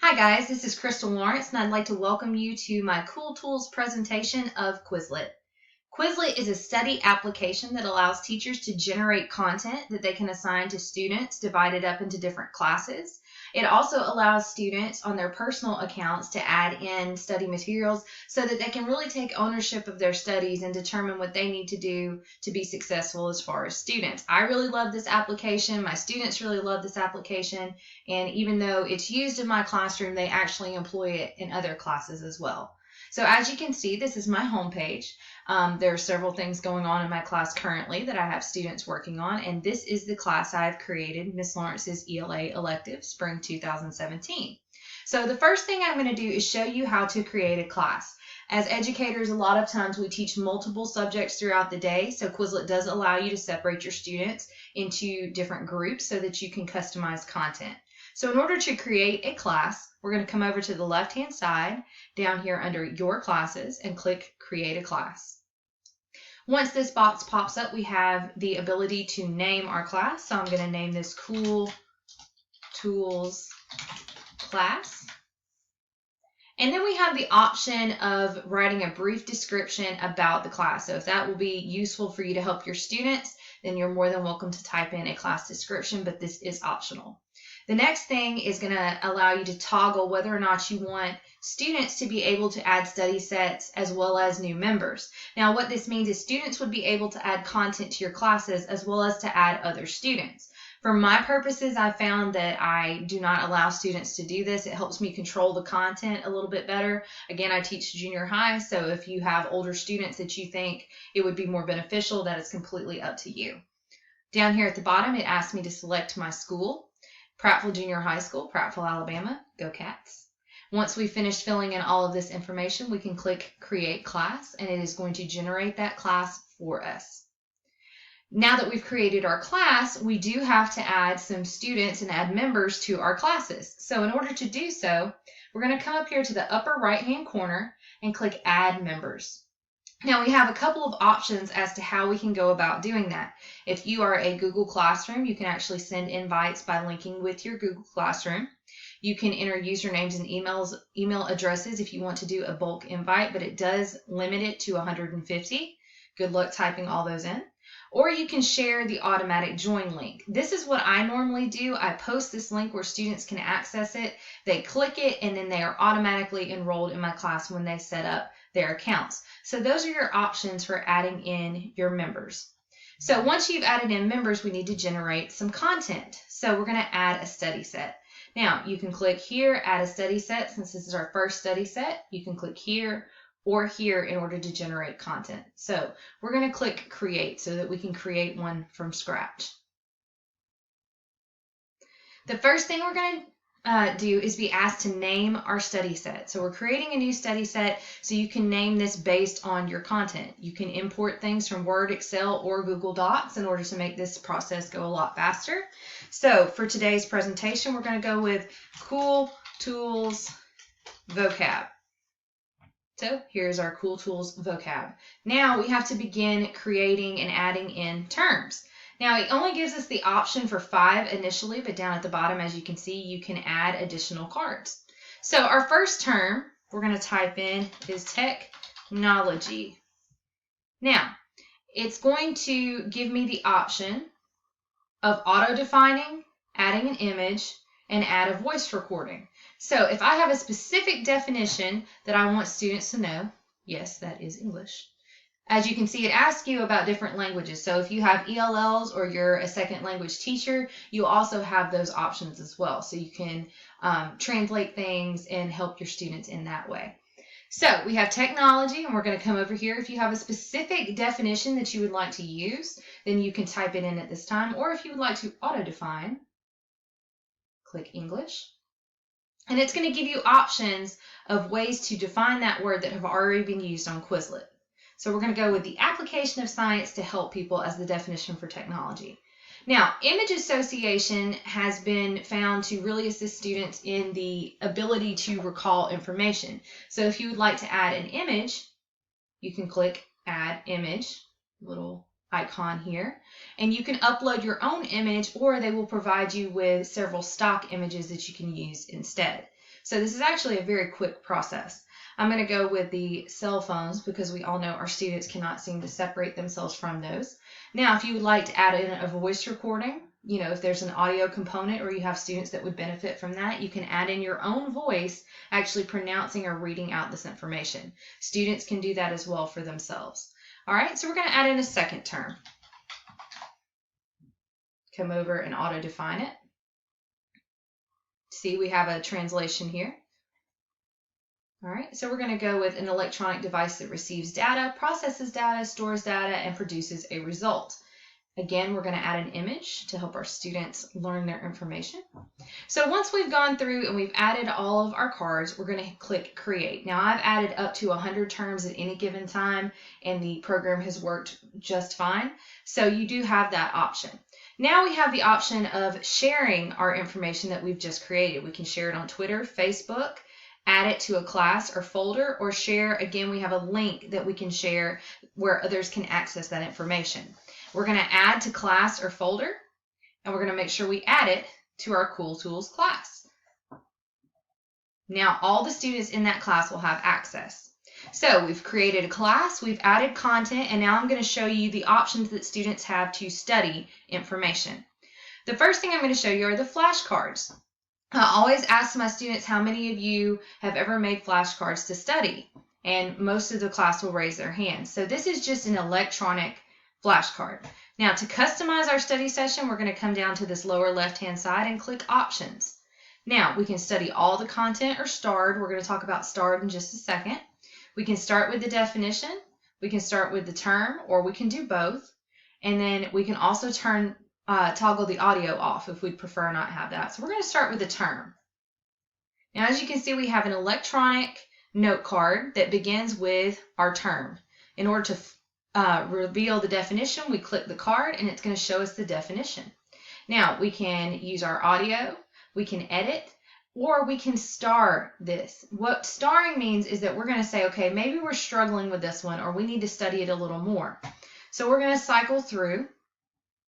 Hi guys, this is Crystal Lawrence and I'd like to welcome you to my Cool Tools presentation of Quizlet. Quizlet is a study application that allows teachers to generate content that they can assign to students divided up into different classes. It also allows students on their personal accounts to add in study materials so that they can really take ownership of their studies and determine what they need to do to be successful as far as students. I really love this application. My students really love this application. And even though it's used in my classroom, they actually employ it in other classes as well. So as you can see, this is my homepage. There are several things going on in my class currently that I have students working on, and this is the class I've created, Miss Lawrence's ELA elective, Spring 2017. So the first thing I'm going to do is show you how to create a class. As educators, a lot of times we teach multiple subjects throughout the day, so Quizlet does allow you to separate your students into different groups so that you can customize content. So in order to create a class, we're going to come over to the left-hand side down here under Your Classes and click Create a Class. Once this box pops up, we have the ability to name our class. So I'm going to name this Cool Tools Class. And then we have the option of writing a brief description about the class. So if that will be useful for you to help your students, then you're more than welcome to type in a class description, but this is optional. The next thing is going to allow you to toggle whether or not you want students to be able to add study sets as well as new members. Now, what this means is students would be able to add content to your classes as well as to add other students. For my purposes, I found that I do not allow students to do this. It helps me control the content a little bit better. Again, I teach junior high, so if you have older students that you think it would be more beneficial, that is completely up to you. Down here at the bottom, it asks me to select my school. Prattville Junior High School, Prattville, Alabama. Go Cats. Once we finish filling in all of this information, we can click Create Class, and it is going to generate that class for us. Now that we've created our class, we do have to add some students and add members to our classes. So in order to do so, we're going to come up here to the upper right-hand corner and click Add Members. Now we have a couple of options as to how we can go about doing that. If you are a Google Classroom, you can actually send invites by linking with your Google Classroom. You can enter usernames and email addresses if you want to do a bulk invite, but it does limit it to 150. Good luck typing all those in. Or you can share the automatic join link. This is what I normally do. I post this link where students can access it. They click it, and then they are automatically enrolled in my class when they set up their accounts. So those are your options for adding in your members. So once you've added in members, we need to generate some content. So we're going to add a study set. Now you can click here, add a study set. Since this is our first study set, you can click here or here in order to generate content. So we're going to click Create so that we can create one from scratch. The first thing we're going to do is be asked to name our study set. So we're creating a new study set, so you can name this based on your content. You can import things from Word, Excel, or Google Docs in order to make this process go a lot faster. So for today's presentation, we're going to go with Cool Tools Vocab. So here's our Cool Tools vocab. Now we have to begin creating and adding in terms. Now it only gives us the option for 5 initially, but down at the bottom, as you can see, you can add additional cards. So our first term we're going to type in is technology. Now it's going to give me the option of auto-defining, adding an image, and add a voice recording. So if I have a specific definition that I want students to know, yes, that is English. As you can see, it asks you about different languages. So if you have ELLs or you're a second language teacher, you also have those options as well. So you can translate things and help your students in that way. So we have technology, and we're going to come over here. If you have a specific definition that you would like to use, then you can type it in at this time. Or if you would like to auto-define, click English. And it's going to give you options of ways to define that word that have already been used on Quizlet. So we're going to go with the application of science to help people as the definition for technology. Now, image association has been found to really assist students in the ability to recall information. So if you would like to add an image, you can click Add Image, little icon here, and you can upload your own image, or they will provide you with several stock images that you can use instead. So this is actually a very quick process. I'm going to go with the cell phones because we all know our students cannot seem to separate themselves from those. Now, if you would like to add in a voice recording, if there's an audio component or you have students that would benefit from that, you can add in your own voice actually pronouncing or reading out this information. Students can do that as well for themselves. All right, so we're going to add in a second term. Come over and auto-define it. See, we have a translation here. All right, so we're going to go with an electronic device that receives data, processes data, stores data, and produces a result. Again, we're going to add an image to help our students learn their information. So once we've gone through and we've added all of our cards, we're going to click Create. Now, I've added up to 100 terms at any given time, and the program has worked just fine. So you do have that option. Now we have the option of sharing our information that we've just created. We can share it on Twitter, Facebook, add it to a class or folder, or share. Again, we have a link that we can share where others can access that information. We're going to add to class or folder, and we're going to make sure we add it to our Cool Tools class. Now all the students in that class will have access. So we've created a class, we've added content, and now I'm going to show you the options that students have to study information. The first thing I'm going to show you are the flashcards. I always ask my students how many of you have ever made flashcards to study, and most of the class will raise their hands. So this is just an electronic flashcard. Now to customize our study session, we're going to come down to this lower left-hand side and click Options. Now we can study all the content or starred. We're going to talk about starred in just a second. We can start with the definition, we can start with the term, or we can do both. And then we can also toggle the audio off if we'd prefer not have that. So we're going to start with the term. Now, as you can see, we have an electronic note card that begins with our term. In order to reveal the definition, we click the card and it's going to show us the definition. Now, we can use our audio, we can edit, or we can star this. What starring means is that we're going to say, okay, maybe we're struggling with this one, or we need to study it a little more. So we're going to cycle through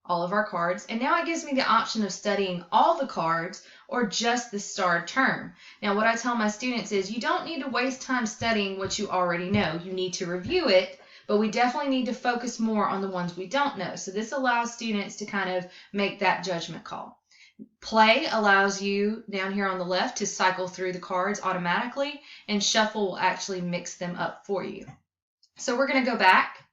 all of our cards, and now it gives me the option of studying all the cards or just the starred term. Now what I tell my students is you don't need to waste time studying what you already know. You need to review it, but we definitely need to focus more on the ones we don't know. So this allows students to kind of make that judgment call. Play allows you down here on the left to cycle through the cards automatically, and shuffle will actually mix them up for you. So we're going to go back.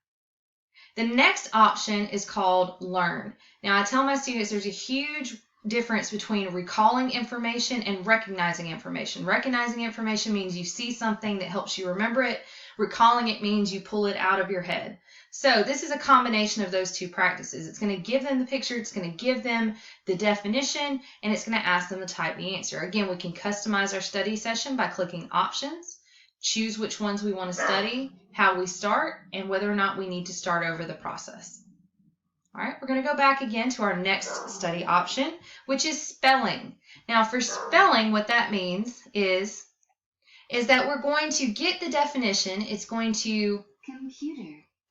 The next option is called Learn. Now I tell my students there's a huge difference between recalling information and recognizing information. Recognizing information means you see something that helps you remember it. Recalling it means you pull it out of your head. So this is a combination of those two practices. It's going to give them the picture, it's going to give them the definition, and it's going to ask them to type the answer. Again, we can customize our study session by clicking Options, choose which ones we want to study, how we start, and whether or not we need to start over the process. All right, we're going to go back again to our next study option, which is spelling. Now for spelling, what that means is that we're going to get the definition. It's going to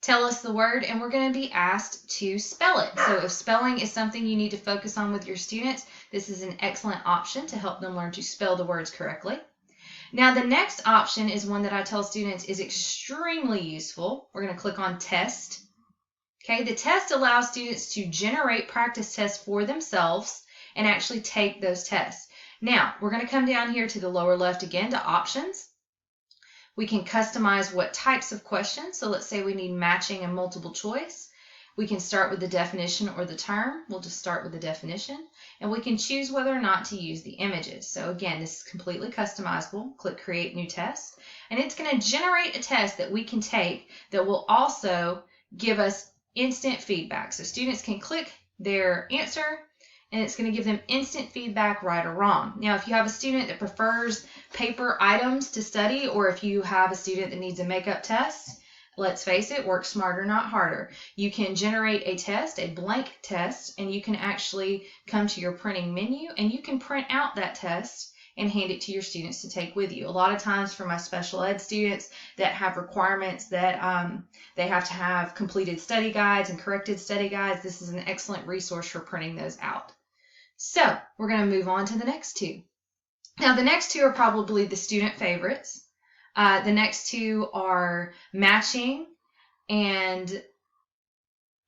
tell us the word, and we're going to be asked to spell it. So if spelling is something you need to focus on with your students, this is an excellent option to help them learn to spell the words correctly. Now the next option is one that I tell students is extremely useful. We're going to click on Test. Okay, the test allows students to generate practice tests for themselves and actually take those tests. Now, we're going to come down here to the lower left again to Options. We can customize what types of questions. So let's say we need matching and multiple choice. We can start with the definition or the term. We'll just start with the definition. And we can choose whether or not to use the images. So again, this is completely customizable. Click Create New Test. And it's going to generate a test that we can take that will also give us instant feedback. So students can click their answer, and it's going to give them instant feedback, right or wrong. Now, if you have a student that prefers paper items to study, or if you have a student that needs a makeup test, let's face it, work smarter, not harder. You can generate a test, a blank test, and you can actually come to your printing menu, and you can print out that test and hand it to your students to take with you. A lot of times for my special ed students that have requirements that they have to have completed study guides and corrected study guides, this is an excellent resource for printing those out. So we're going to move on to the next two. Now, the next two are probably the student favorites. The next two are matching and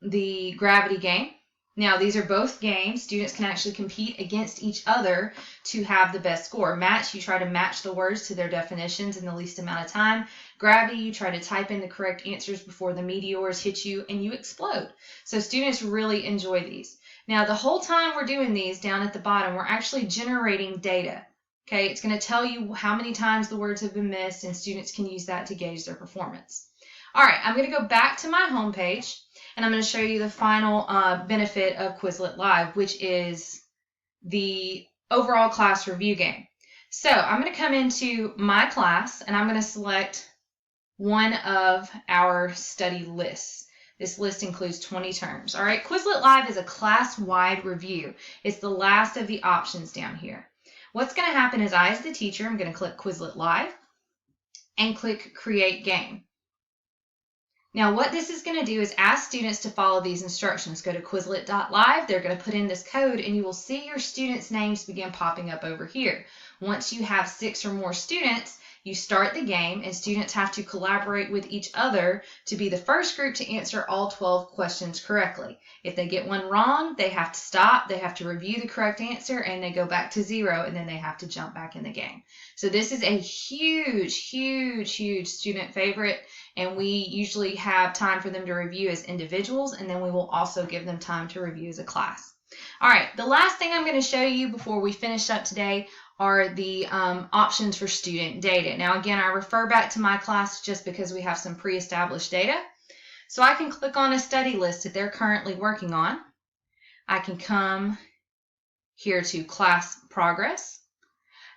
the gravity game. Now, these are both games. Students can actually compete against each other to have the best score. Match, you try to match the words to their definitions in the least amount of time. Gravity, you try to type in the correct answers before the meteors hit you and you explode. So students really enjoy these. Now, the whole time we're doing these, down at the bottom, we're actually generating data. Okay, it's going to tell you how many times the words have been missed, and students can use that to gauge their performance. All right, I'm going to go back to my homepage, and I'm going to show you the final benefit of Quizlet Live, which is the overall class review game. So I'm going to come into my class, and I'm going to select one of our study lists. This list includes 20 terms. All right, Quizlet Live is a class-wide review. It's the last of the options down here. What's going to happen is I, as the teacher, I'm going to click Quizlet Live and click Create Game. Now, what this is going to do is ask students to follow these instructions. Go to Quizlet.live. They're going to put in this code, and you will see your students' names begin popping up over here. Once you have 6 or more students, you start the game, and students have to collaborate with each other to be the first group to answer all 12 questions correctly. If they get one wrong, they have to stop, they have to review the correct answer, and they go back to 0, and then they have to jump back in the game. So this is a huge, huge, huge student favorite, and we usually have time for them to review as individuals, and then we will also give them time to review as a class. All right, the last thing I'm going to show you before we finish up today are the options for student data. Now, again, I refer back to my class just because we have some pre-established data. So I can click on a study list that they're currently working on. I can come here to class progress,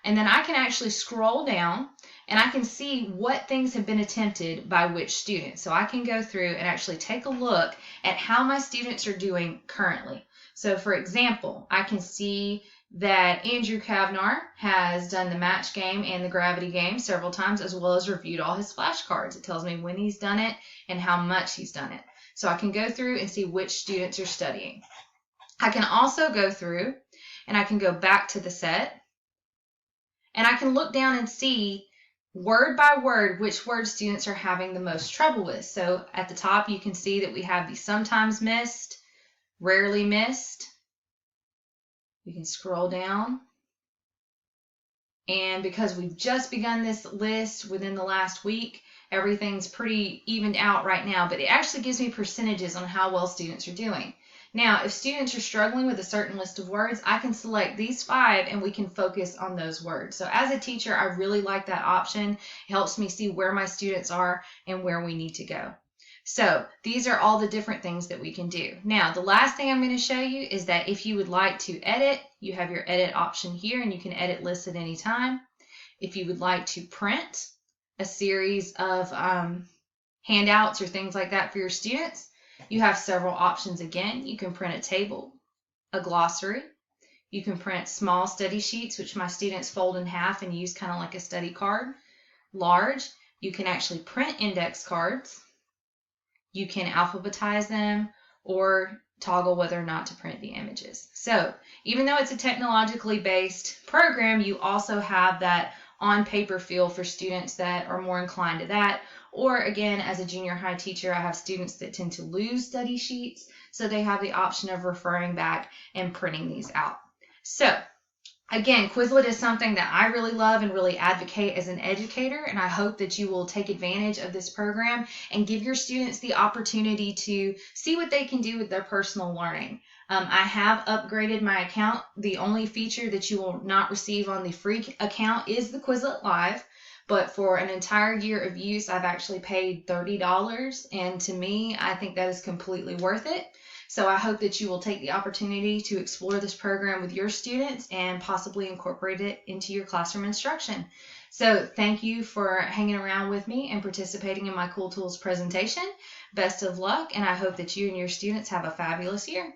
and then I can actually scroll down and I can see what things have been attempted by which students. So I can go through and actually take a look at how my students are doing currently. So for example, I can see that Andrew Kavnar has done the match game and the gravity game several times, as well as reviewed all his flashcards. It tells me when he's done it and how much he's done it. So I can go through and see which students are studying. I can also go through and I can go back to the set, and I can look down and see word by word which word students are having the most trouble with. So at the top you can see that we have the sometimes missed, rarely missed. We can scroll down, and because we've just begun this list within the last week, everything's pretty evened out right now, but it actually gives me percentages on how well students are doing. Now, if students are struggling with a certain list of words, I can select these 5 and we can focus on those words. So as a teacher, I really like that option. It helps me see where my students are and where we need to go. So these are all the different things that we can do. Now, the last thing I'm going to show you is that if you would like to edit, you have your edit option here, and you can edit lists at any time. If you would like to print a series of handouts or things like that for your students, you have several options again. You can print a table, a glossary. You can print small study sheets, which my students fold in half and use kind of like a study card. Large, you can actually print index cards. You can alphabetize them or toggle whether or not to print the images. So even though it's a technologically based program, you also have that on paper feel for students that are more inclined to that. Or again, as a junior high teacher, I have students that tend to lose study sheets, so they have the option of referring back and printing these out. So again, Quizlet is something that I really love and really advocate as an educator, and I hope that you will take advantage of this program and give your students the opportunity to see what they can do with their personal learning. I have upgraded my account. The only feature that you will not receive on the free account is the Quizlet Live, but for an entire year of use, I've actually paid $30, and to me, I think that is completely worth it. So I hope that you will take the opportunity to explore this program with your students and possibly incorporate it into your classroom instruction. So thank you for hanging around with me and participating in my Cool Tools presentation. Best of luck, and I hope that you and your students have a fabulous year.